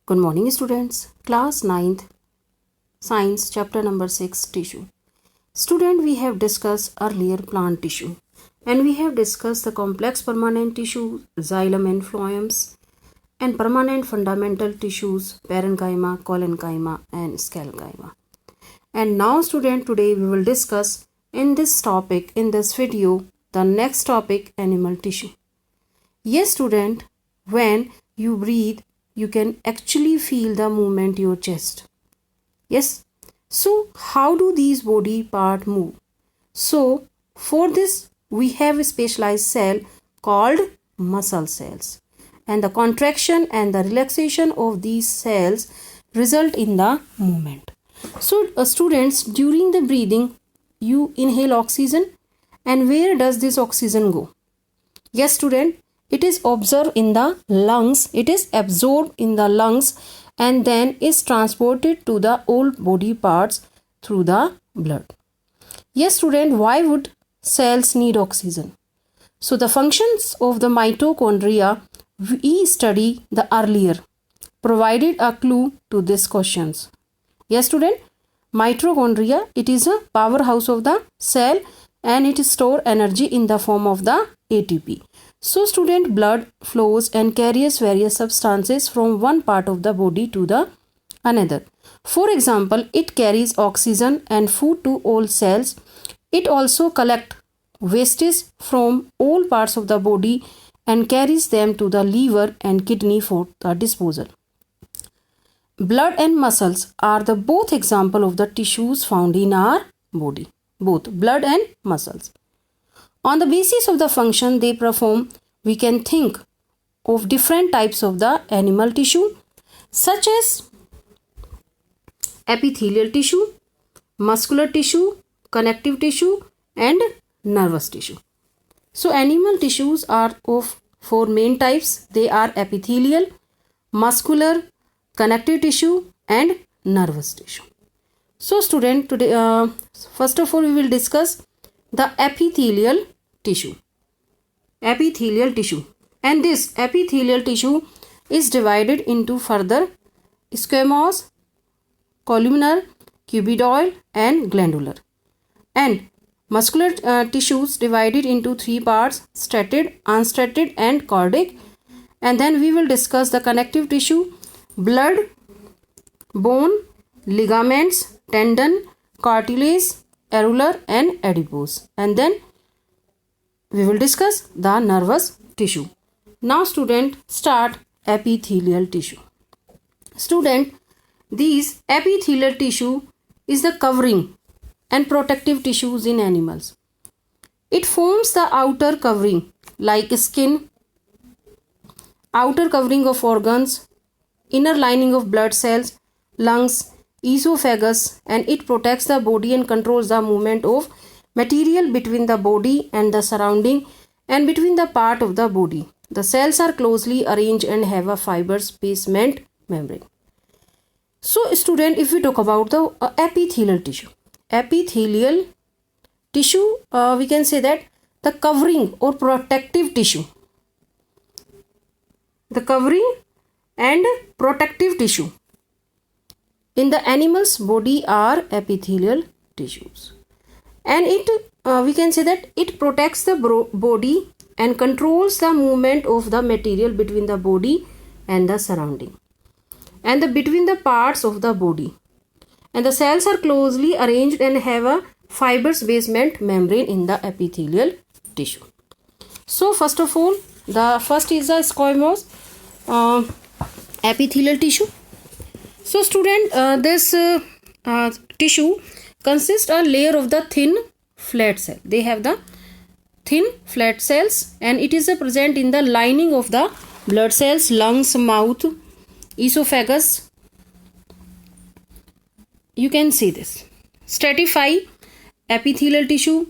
Good morning, students. Class 9th, Science, chapter number 6, Tissue. Student, we have discussed earlier plant tissue and we have discussed the complex permanent tissue, xylem and phloems, and permanent fundamental tissues, parenchyma, collenchyma, and scalenchyma. And now, student, today we will discuss in this video, the next topic, animal tissue. Yes, student, when you breathe, you can actually feel the movement in your chest. Yes. So, how do these body part move? So, for this, we have a specialized cell called muscle cells. And the contraction and the relaxation of these cells result in the movement. So, students, during the breathing, you inhale oxygen. And where does this oxygen go? Yes, student, it is absorbed in the lungs. It is absorbed in the lungs and then is transported to the all body parts through the blood. Yes, student, why would cells need oxygen? So the functions of the mitochondria we study the earlier provided a clue to these questions. Yes, student, mitochondria, it is a powerhouse of the cell and it store energy in the form of the ATP. So, student, blood flows and carries various substances from one part of the body to the another. For example, it carries oxygen and food to all cells. It also collects wastes from all parts of the body and carries them to the liver and kidney for the disposal. Blood and muscles are the both example of the tissues found in our body. Both blood and muscles. On the basis of the function they perform, we can think of different types of the animal tissue such as epithelial tissue, muscular tissue, connective tissue and nervous tissue. So animal tissues are of four main types. They are epithelial, muscular, connective tissue and nervous tissue. So student, today first of all we will discuss the epithelial tissue. Epithelial tissue, and this epithelial tissue is divided into further squamous, columnar, cuboidal and glandular. And muscular tissues divided into three parts: striated, unstriated and chordic. And then we will discuss the connective tissue: blood, bone, ligaments, tendon, cartilage, areolar and adipose. And then we will discuss the nervous tissue. Now student, start epithelial tissue. Student, these epithelial tissue is the covering and protective tissues in animals. It forms the outer covering like skin, outer covering of organs, inner lining of blood cells, lungs, esophagus, and it protects the body and controls the movement of material between the body and the surrounding and between the part of the body. The cells are closely arranged and have a fibrous basement membrane. So student, if we talk about the epithelial tissue. Epithelial tissue, we can say that the covering or protective tissue. The covering and protective tissue in the animal's body are epithelial tissues. And it we can say that it protects the body and controls the movement of the material between the body and the surrounding and between the parts of the body. And the cells are closely arranged and have a fibrous basement membrane in the epithelial tissue. So first of all, the first is the squamous epithelial tissue. So student, this tissue consists a layer of the thin flat cell. They have the thin flat cells and it is present in the lining of the blood cells, lungs, mouth, esophagus. You can see this. Stratify epithelial tissue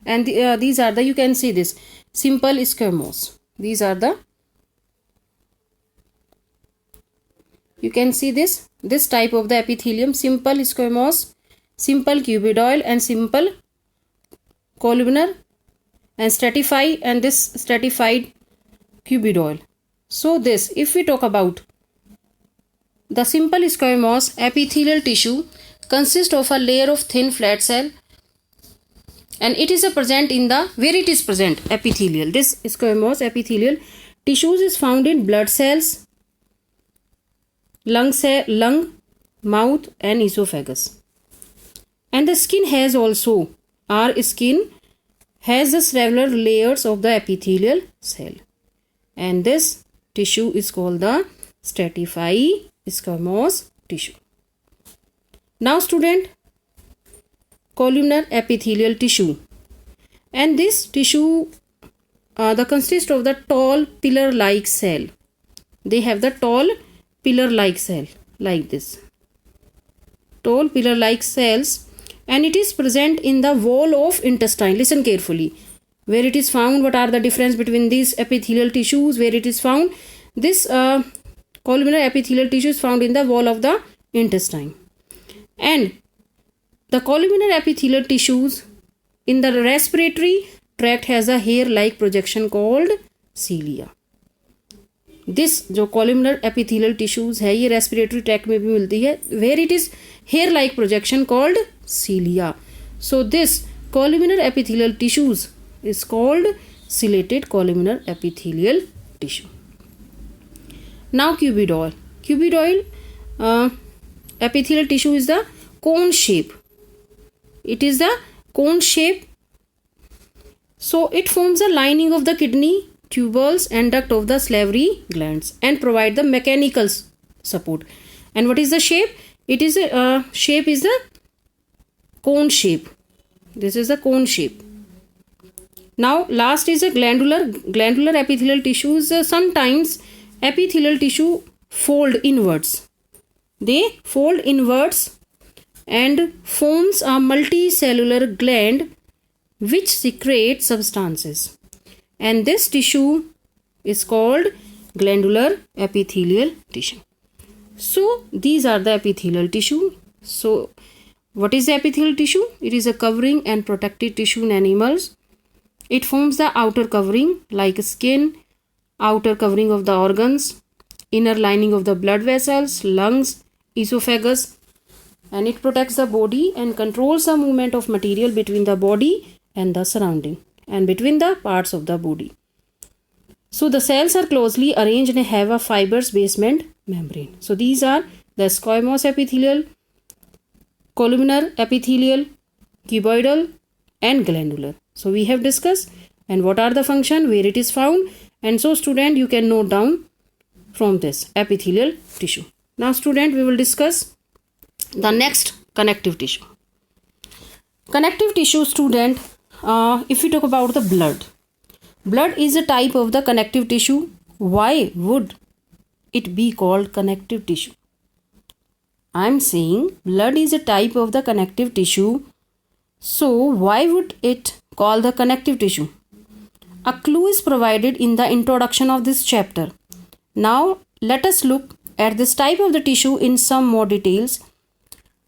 and these are the, you can see this, simple squamous. These are the, you can see this type of the epithelium: simple squamous, simple cuboidal and simple columnar, and stratify and this stratified cuboidal. So this, if we talk about The simple squamous epithelial tissue consists of a layer of thin flat cell, and it is present in the where it is present epithelial. This squamous epithelial tissues is found in blood cells, lung, mouth, and esophagus. And the skin has also, our skin has the several layers of the epithelial cell, and this tissue is called the stratified squamous tissue. Now student, columnar epithelial tissue, and this tissue consists of the tall pillar like cell. They have the tall pillar like cell like this, tall pillar like cells, and it is present in the wall of intestine. Listen carefully. Where it is found, what are the difference between these epithelial tissues? Where it is found, this columnar epithelial tissue is found in the wall of the intestine, and the columnar epithelial tissues in the respiratory tract has a hair like projection called cilia. This जो columnar epithelial tissues है ये respiratory tract में भी मिलती है, where it is hair like projection called cilia. So this columnar epithelial tissues is called ciliated columnar epithelial tissue. Now cuboidal. Cuboidal epithelial tissue is the cone shape. It is the cone shape. So it forms the lining of the kidney, tubules and duct of the salivary glands and provide the mechanical support. And what is the shape? It is a shape is the cone shape. This is the cone shape. Now last is a glandular epithelial tissues. Sometimes epithelial tissue fold inwards. They fold inwards and forms a multicellular gland which secretes substances, and this tissue is called glandular epithelial tissue. So these are the epithelial tissue. So what is the epithelial tissue? It is a covering and protective tissue in animals. It forms the outer covering like skin, outer covering of the organs, inner lining of the blood vessels, lungs, esophagus, and it protects the body and controls the movement of material between the body and the surrounding and between the parts of the body. So the cells are closely arranged and have a fibrous basement membrane. So these are the squamous epithelial, columnar epithelial, cuboidal and glandular. So we have discussed and what are the function, where it is found, and so student you can note down from this epithelial tissue. Now student, we will discuss the next connective tissue. Connective tissue student, if we talk about the blood is a type of the connective tissue. Why would it be called connective tissue? I am saying blood is a type of the connective tissue. So why would it call the connective tissue? A clue is provided in the introduction of this chapter. Now let us look at this type of the tissue in some more details.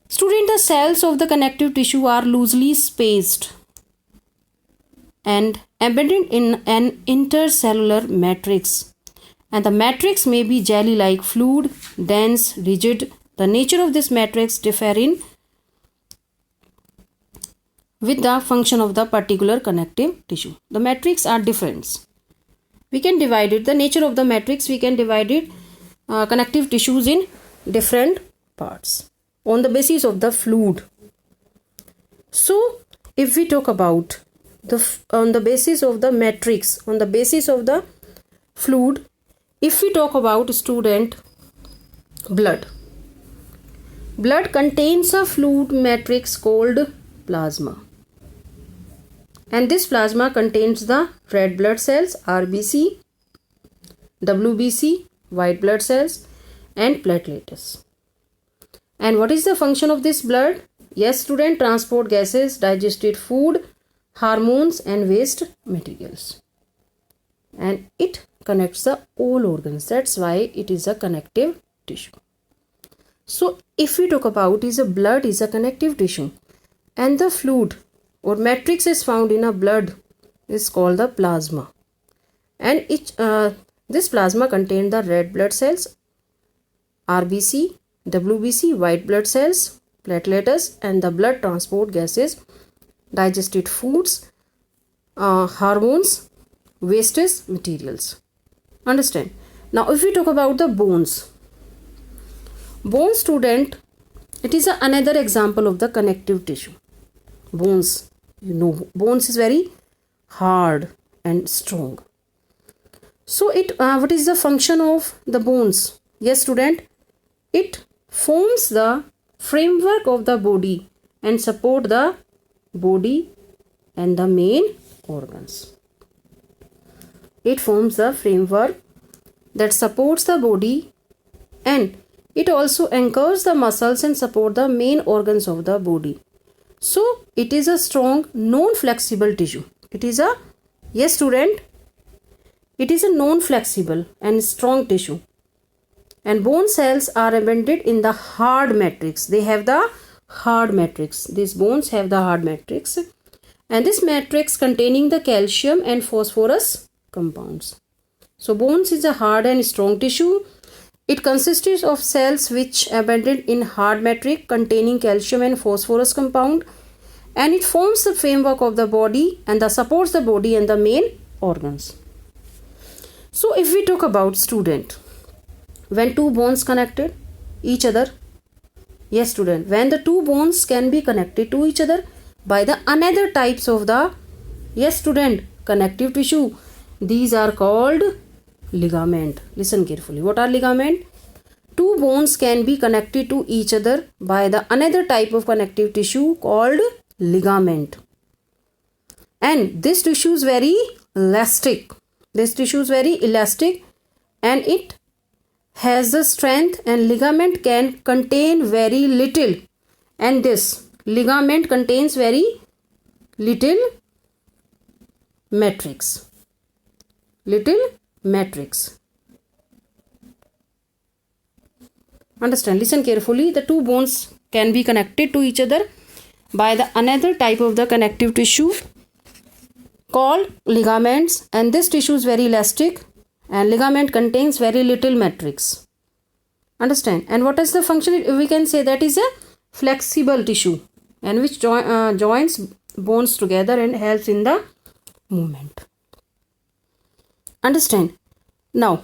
Student, the cells of the connective tissue are loosely spaced and embedded in an intercellular matrix, and the matrix may be jelly-like fluid, dense, rigid. The nature of this matrix differs with the function of the particular connective tissue. The matrix are different. We can divide it. The nature of the matrix, we can divide it connective tissues in different parts on the basis of the fluid. So if we talk about on the basis of the matrix, on the basis of the fluid, if we talk about student blood contains a fluid matrix called plasma, and this plasma contains the red blood cells RBC, WBC, white blood cells and platelets. And what is the function of this blood? Yes student, transport gases, digested food, hormones and waste materials, and it connects the all organs. That's why it is a connective tissue. So if we talk about is a blood is a connective tissue, and the fluid or matrix is found in a blood is called the plasma, and this plasma contains the red blood cells RBC, WBC, white blood cells, platelets, and the blood transport gases, digested foods, hormones, wastage materials. Understand? Now, if we talk about the bones, bone, student, it is another example of the connective tissue. Bones, bones is very hard and strong. So what is the function of the bones? Yes, student, it forms the framework of the body and support the body and the main organs. It forms the framework that supports the body, and it also anchors the muscles and support the main organs of the body. So it is a strong, non-flexible tissue. It is a, yes student, it is a non-flexible and strong tissue. And bone cells are embedded in the hard matrix. They have the hard matrix. These bones have the hard matrix. And this matrix containing the calcium and phosphorus compounds. So bones is a hard and strong tissue. It consists of cells which embedded in hard matrix containing calcium and phosphorus compound, and it forms the framework of the body and supports the body and the main organs. So if we talk about student, when two bones connected each other, yes student, when the two bones can be connected to each other by the another types of the, yes student, connective tissue, these are called ligament. Listen carefully. What are ligament? Two bones can be connected to each other by the another type of connective tissue called ligament. And this tissue is very elastic. This tissue is very elastic and it has the strength, and ligament can contain very little, and this ligament contains very little matrix. Understand? Listen carefully. The two bones can be connected to each other by the another type of the connective tissue called ligaments, and this tissue is very elastic and ligament contains very little matrix. Understand? And what is the function? We can say that is a flexible tissue and which joins bones together and helps in the movement. Understand? Now,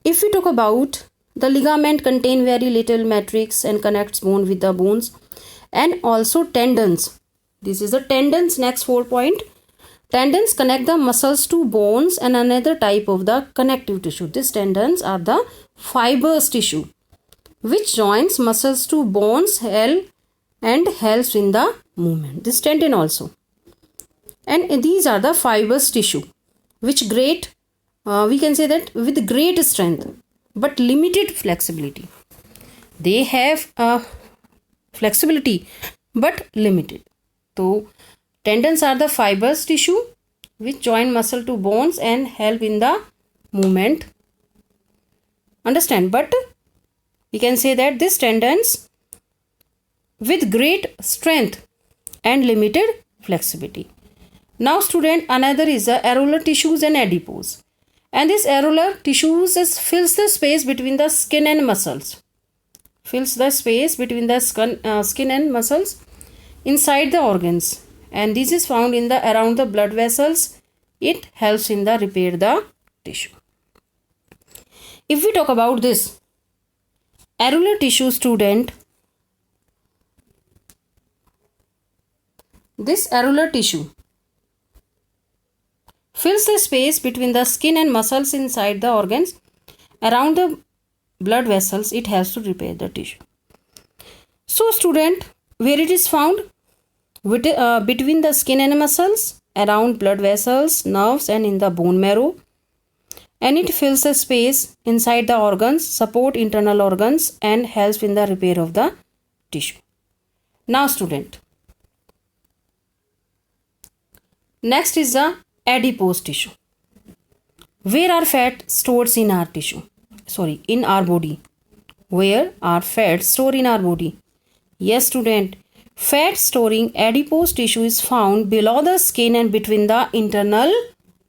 if we talk about the ligament contain very little matrix and connects bone with the bones, and also tendons. This is the tendons. Next 4 point. Tendons connect the muscles to bones and another type of the connective tissue. These tendons are the fibrous tissue which joins muscles to bones and helps in the movement. This tendon also. And these are the fibrous tissue which we can say that with great strength but limited flexibility. They have flexibility but limited. So tendons are the fibrous tissue which join muscle to bones and help in the movement. Understand? But we can say that these tendons with great strength and limited flexibility. Now student, another is the areolar tissues and adipose. And this areolar tissues fills the space between the skin and muscles. Fills the space between the skin and muscles inside the organs. And this is found in the around the blood vessels. It helps in the repair the tissue. If we talk about this areolar tissue, student, this areolar tissue fills the space between the skin and muscles inside the organs around the blood vessels. It helps to repair the tissue. So student, where it is found? Between the skin and muscles, around blood vessels, nerves, and in the bone marrow. And it fills the space inside the organs, support internal organs, and helps in the repair of the tissue. Now student, next is the adipose tissue. Where are fat stored in our tissue? In our body. Where are fat stored in our body? Yes student, fat storing adipose tissue is found below the skin and between the internal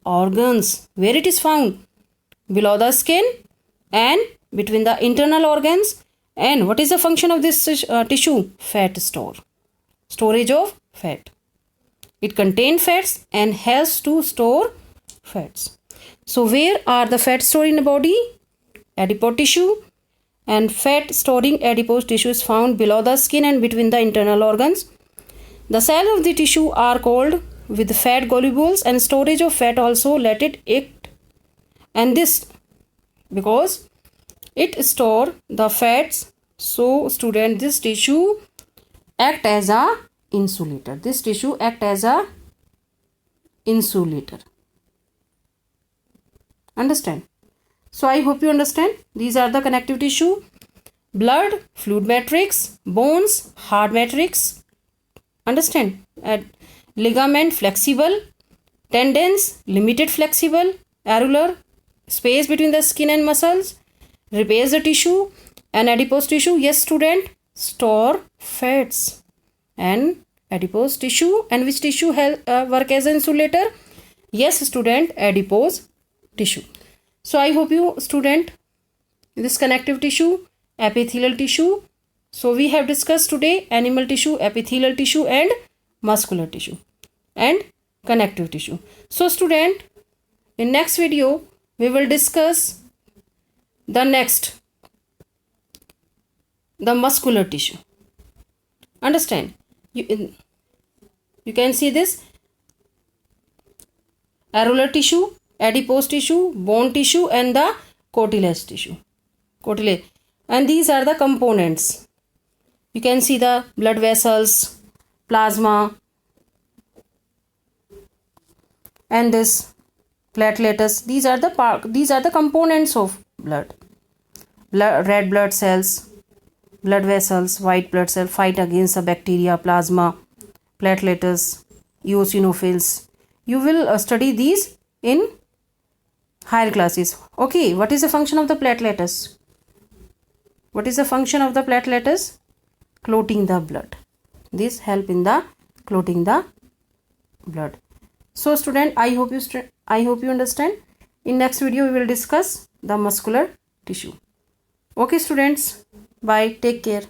organs. Where it is found? Below the skin and between the internal organs And what is the function of this tissue? Fat store. Storage of fat. It contains fats and helps to store fats. So where are the fat stored in the body? Adipose tissue. And fat storing adipose tissue is found below the skin and between the internal organs. The cells of the tissue are cold with fat globules, and storage of fat also let it act. And this because it store the fats. So student, this tissue act as a insulator. This tissue act as a insulator. Understand? So I hope you understand. These are the connective tissue: blood, fluid matrix; bones, hard matrix. Understand? And ligament, flexible; tendons, limited flexible; areolar, space between the skin and muscles, repairs the tissue; and adipose tissue. Yes, student, store fats. And adipose tissue, and which tissue work as an insulator? Yes, student, adipose tissue. So I hope you, student, this connective tissue, epithelial tissue. So we have discussed today animal tissue, epithelial tissue, and muscular tissue and connective tissue. So student, in next video we will discuss the muscular tissue. Understand? You can see this: areolar tissue, adipose tissue, bone tissue, and the cartilage tissue. Cartilage. And these are the components. You can see the blood vessels, plasma, and this platelets. These are the components of blood. Red blood cells, blood vessels, white blood cell fight against the bacteria, plasma, platelets, eosinophils. You will study these in higher classes. Okay, what is the function of the platelets? What is the function of the platelets? Clotting the blood. This help in the clotting the blood. So student, I hope you understand. In next video we will discuss the muscular tissue. Okay students, bye, take care.